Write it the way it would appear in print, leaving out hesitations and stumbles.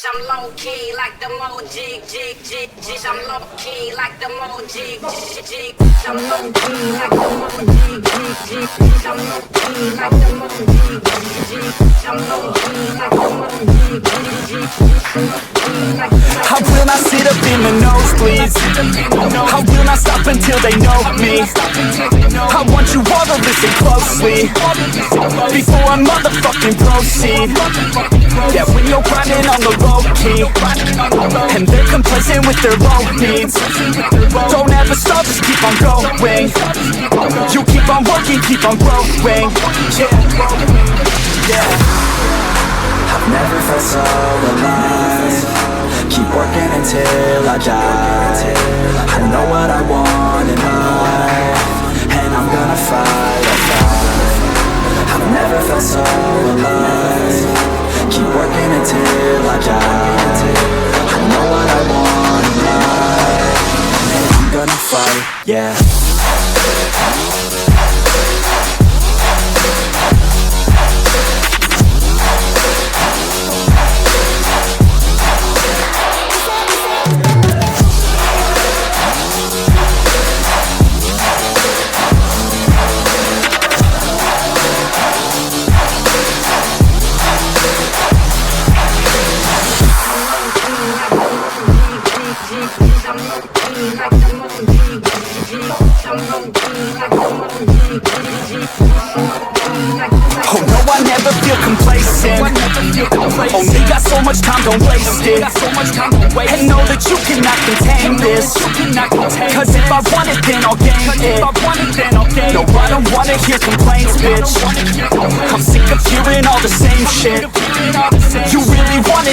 I'm low key like the mo jig. I'm low key like the mo jig. I'm low key like the mo jig. I'm low key like the mo jig. I'm low key like the mo jig. I will not sit up in the nosebleeds. I will not stop until they know me. I want you all to listen closely before I motherfucking proceed. Yeah, when you're grinding on the low key and they're complacent with their low needs, don't ever stop, just keep on going. You keep on working, keep on growing. Yeah. I've never felt so alive. Keep working until I die. I know what I want in life, and I'm gonna fight, I'll fight. I've never felt so alive. Keep working until I die. I know what I want in life, and I'm gonna fight, yeah. Oh no, I never feel complacent. Only got so much time, don't waste it. And know that you cannot contain this, cause if I want it, then I'll gain it. No, I don't wanna hear complaints, bitch. I'm sick of hearing all the same shit. You really want it?